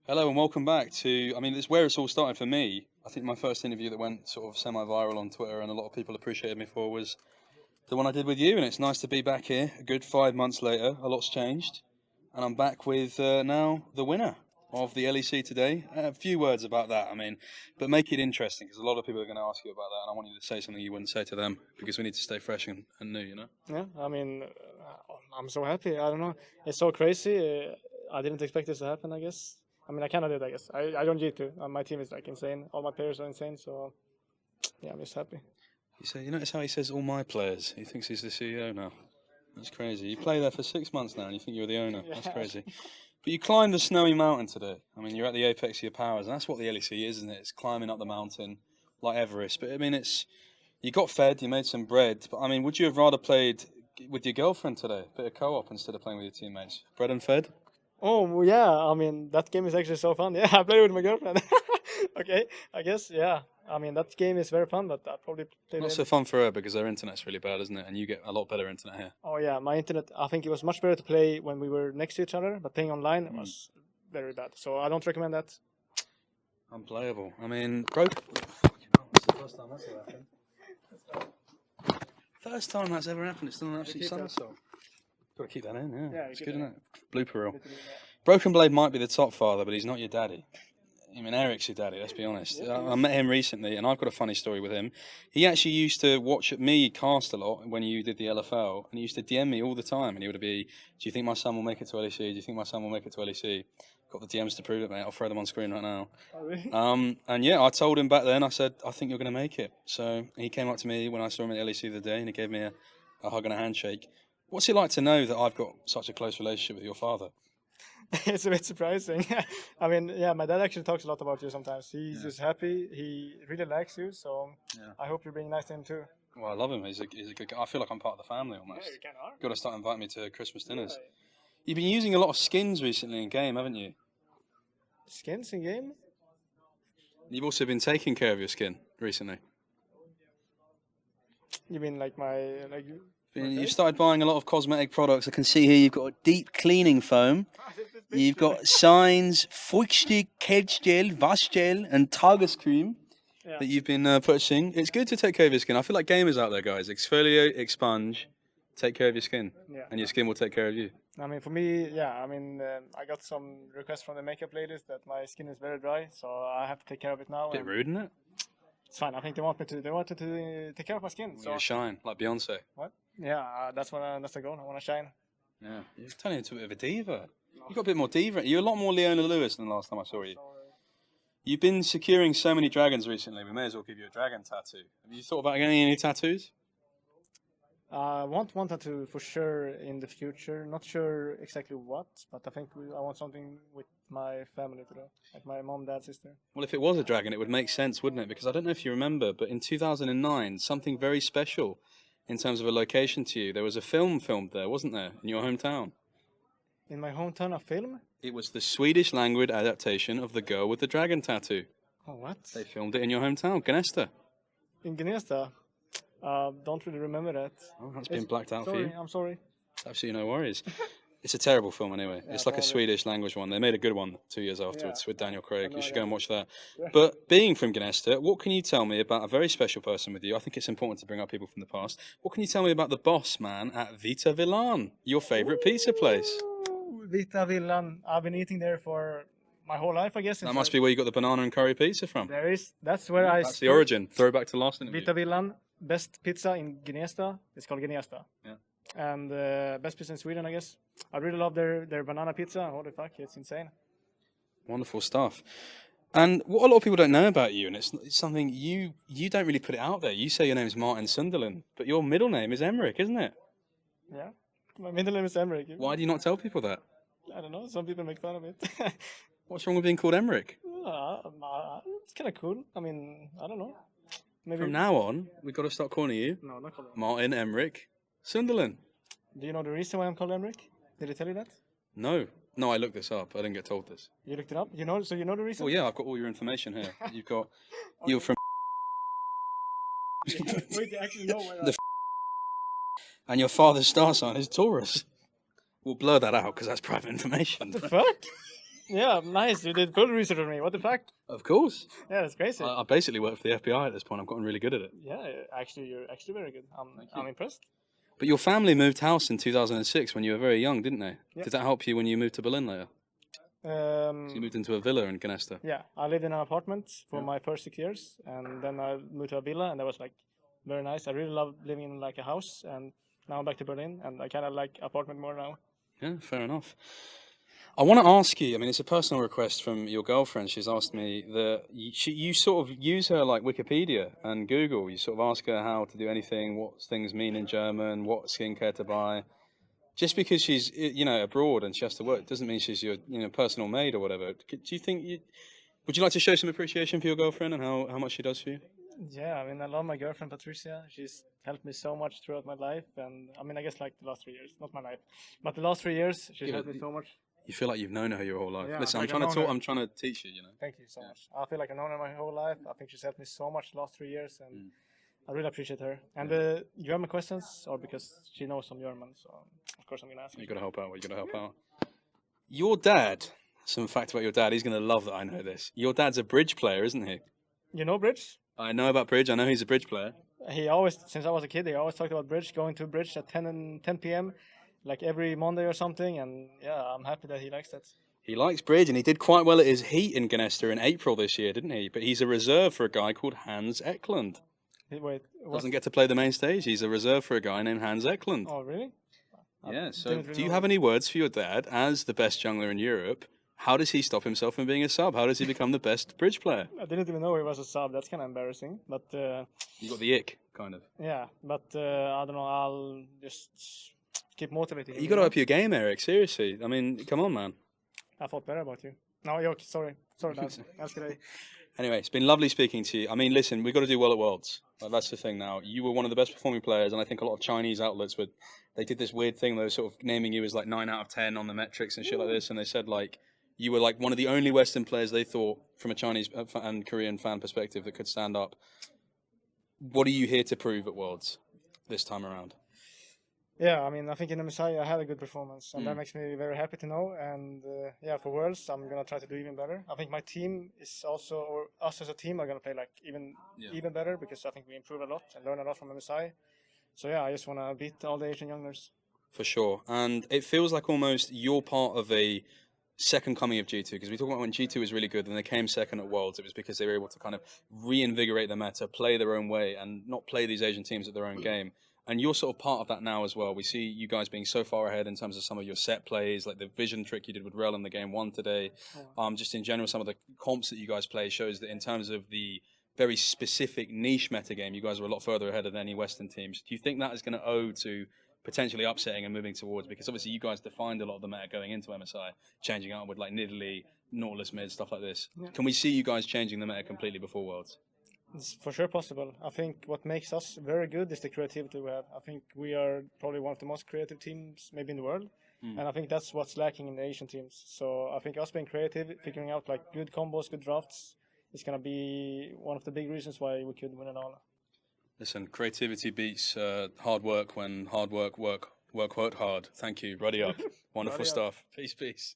Hello and welcome back to, it's where it's all started for me. I think my first interview that went sort of semi-viral on Twitter and a lot of people appreciated me for was the one I did with you, and it's nice to be back here a good 5 months later. A lot's changed, and I'm back with now the winner of the LEC today. A few words about that, but make it interesting because a lot of people are going to ask you about that, and I want you to say something you wouldn't say to them because we need to stay fresh and new, you know? Yeah, I'm so happy. I don't know. It's so crazy. I didn't expect this to happen, I guess. I kind of did, I guess. I don't G2. My team is like insane. All my players are insane. So, yeah, I'm just happy. You notice how he says all my players? He thinks he's the CEO now. That's crazy. You play there for 6 months now and you think you're the owner. Yeah. That's crazy. But you climbed the snowy mountain today. You're at the apex of your powers, and that's what the LEC is, isn't it? It's climbing up the mountain like Everest. But you got fed, you made some bread. But would you have rather played with your girlfriend today, bit of co-op instead of playing with your teammates? Bread and fed? Oh, yeah. That game is actually so fun. Yeah, I played with my girlfriend. Okay, I guess, yeah. That game is very fun, but I probably played Not so fun for her because her internet's really bad, isn't it? And you get a lot better internet here. Oh, yeah. My internet, I think it was much better to play when we were next to each other, but playing online was very bad. So I don't recommend that. Unplayable. Broke. It's the first time that's ever happened. First time that's ever happened. It's still an absolute somersault. Got to keep that in, yeah. It's good, isn't it? Blooper reel. Broken Blade might be the top father, but he's not your daddy. Eric's your daddy, let's be honest. I met him recently, and I've got a funny story with him. He actually used to watch me cast a lot when you did the LFL, and he used to DM me all the time, and he would be, do you think my son will make it to LEC? Do you think my son will make it to LEC? Got the DMs to prove it, mate. I'll throw them on screen right now. Oh, really? And yeah, I told him back then, I said, I think you're going to make it. So he came up to me when I saw him at LEC the other day, and he gave me a hug and a handshake. What's it like to know that I've got such a close relationship with your father? It's a bit surprising. Yeah, my dad actually talks a lot about you sometimes. He's just happy. He really likes you, so I hope you're being nice to him too. Well, I love him. He's a good guy. I feel like I'm part of the family almost. Yeah, you can are. Got to start inviting me to Christmas dinners. You've been using a lot of skins recently in game, haven't you? Skins in game? You've also been taking care of your skin recently. You mean like my You've started buying a lot of cosmetic products. I can see here you've got a deep cleaning foam. You've got signs, Feuchtstick, Kelchgel, Waschgel, and Tagescreme that you've been purchasing. It's good to take care of your skin. I feel like gamers out there, guys. Exfoliate, expunge, take care of your skin, and your skin will take care of you. For me, yeah. I got some requests from the makeup ladies that my skin is very dry, so I have to take care of it now. Bit rude, isn't it? It's fine. I think they wanted to take care of my skin. So you shine like Beyonce. What? Yeah, that's the goal. I want to shine. Yeah, you're turning into a bit of a diva. You got a bit more diva. You're a lot more Leona Lewis than the last time I saw you. You've been securing so many dragons recently. We may as well give you a dragon tattoo. Have you thought about getting any tattoos? I want one tattoo for sure in the future. Not sure exactly what, but I think I want something with my family to do, like my mom, dad, sister. Well, if it was a dragon, it would make sense, wouldn't it? Because I don't know if you remember, but in 2009, something very special in terms of a location to you. There was a film filmed there, wasn't there, in your hometown? In my hometown, a film? It was the Swedish language adaptation of The Girl with the Dragon Tattoo. Oh, what? They filmed it in your hometown, Gnesta. In Gnesta? Don't really remember that. Oh, that's been blacked out for you. I'm sorry. Absolutely no worries. It's a terrible film anyway. It's like a Swedish language one. They made a good one 2 years afterwards with Daniel Craig. You should go and watch that. But being from Gnesta, what can you tell me about a very special person with you? I think it's important to bring up people from the past. What can you tell me about the boss man at Vita Villan, your favourite pizza place? Vita Villan. I've been eating there for my whole life, I guess. That must be where you got the banana and curry pizza from. That's where That's the origin. Throwback to last interview. Vita Villan, best pizza in Gnesta. It's called Gnesta. Yeah. And best pizza in Sweden, I guess. I really love their banana pizza. Holy fuck, it's insane. Wonderful stuff. And what a lot of people don't know about you, and it's something you don't really put it out there. You say your name is Martin Sunderland, but your middle name is Emmerich, isn't it? Yeah, my middle name is Emmerich. Why do you not tell people that? I don't know. Some people make fun of it. What's wrong with being called Emmerich? It's kind of cool. I don't know. Maybe From now on, we've got to start calling you No, not called Martin Emmerich Sunderland. Do you know the reason why I'm called Emmerich? Did he tell you that? No, I looked this up. I didn't get told this. You looked it up? So you know the reason? Well, yeah, I've got all your information here. You've got you're from Wait, you actually know where and your father's star sign is Taurus. We'll blur that out because that's private information. What the fuck? Yeah, nice. You did full research on me. What the fuck? Of course. Yeah, that's crazy. I basically work for the FBI at this point. I've gotten really good at it. Yeah, actually, you're actually very good. I'm impressed. But your family moved house in 2006 when you were very young, didn't they? Yeah. Did that help you when you moved to Berlin later? So you Um, moved into a villa in Gnesta. yeah, I lived in an apartment for my first 6 years, and then I moved to a villa, and that was like very nice. I really love living in like a house, and now I'm back to Berlin, and I kind of like apartment more now. Yeah, fair enough. I want to ask you, I mean, it's a personal request from your girlfriend. She's asked me that you sort of use her like Wikipedia and Google. You sort of ask her how to do anything, what things mean in German, what skincare to buy. Just because she's, abroad and she has to work doesn't mean she's your, personal maid or whatever. Do you think would you like to show some appreciation for your girlfriend and how much she does for you? Yeah, I mean, I love my girlfriend Patricia. She's helped me so much throughout my life, and I mean, I guess like the last 3 years, not my life, but the last 3 years, she's helped me so much. You feel like you've known her your whole life. Yeah, Listen, like I'm trying to talk. I'm trying to teach you. Thank you so much. I feel like I've known her my whole life. I think she's helped me so much the last 3 years, and I really appreciate her. And the German questions are because she knows some German, so of course I'm gonna ask her. You got to help out. You got to help out. Your dad. Some fact about your dad. He's going to love that I know this. Your dad's a bridge player, isn't he? You know bridge? I know about bridge. I know he's a bridge player. He always, since I was a kid, he always talked about bridge, going to bridge at 10 p.m. like every Monday or something. And yeah, I'm happy that he likes that. He likes bridge, and he did quite well at his heat in Gnesta in April this year, didn't he? But he's a reserve for a guy called Hans Eklund. Wait, doesn't get to play the main stage. He's a reserve for a guy named Hans Eklund. Oh, really? Yeah. So, do you have any words for your dad as the best jungler in Europe? How does he stop himself from being a sub? How does he become the best bridge player? I didn't even know he was a sub. That's kind of embarrassing. But you got the ick, kind of. Yeah, but I don't know. I'll just keep motivating. You got to up your game, Eric. Seriously. I mean, come on, man. I thought better about you. No, joke. Sorry, Dad. Anyway, it's been lovely speaking to you. I mean, listen, we've got to do well at Worlds. Like, that's the thing now. You were one of the best performing players, and I think a lot of Chinese outlets they did this weird thing. They were sort of naming you as like 9 out of 10 on the metrics and shit like this, and they said like you were like one of the only Western players they thought from a Chinese and Korean fan perspective that could stand up. What are you here to prove at Worlds this time around? Yeah, I mean, I think in MSI I had a good performance, and that makes me very happy to know. And yeah, for Worlds, I'm gonna try to do even better. I think my team is also, or us as a team, are gonna play like even better because I think we improve a lot and learn a lot from MSI. So yeah, I just wanna beat all the Asian youngsters. For sure, and it feels like almost you're part of a second coming of G2, because we talk about when G2 was really good and they came second at Worlds, it was because they were able to kind of reinvigorate the meta, play their own way, and not play these Asian teams at their own game. And you're sort of part of that now as well. We see you guys being so far ahead in terms of some of your set plays, like the vision trick you did with Rel in the game 1 today. Just in general, some of the comps that you guys play shows that in terms of the very specific niche meta game, you guys are a lot further ahead of any Western teams. Do you think that is going to owe to potentially upsetting and moving towards, because obviously you guys defined a lot of the meta going into MSI, changing out with like Nidalee, Nautilus mid, stuff like this. Yeah. Can we see you guys changing the meta completely before Worlds? It's for sure possible. I think what makes us very good is the creativity we have. I think we are probably one of the most creative teams maybe in the world. And I think that's what's lacking in the Asian teams. So I think us being creative, figuring out like good combos, good drafts, is going to be one of the big reasons why we could win it all. Listen, creativity beats hard work when hard work hard. Thank you. Ruddy up. Wonderful Ruddy stuff. Up. Peace. Peace.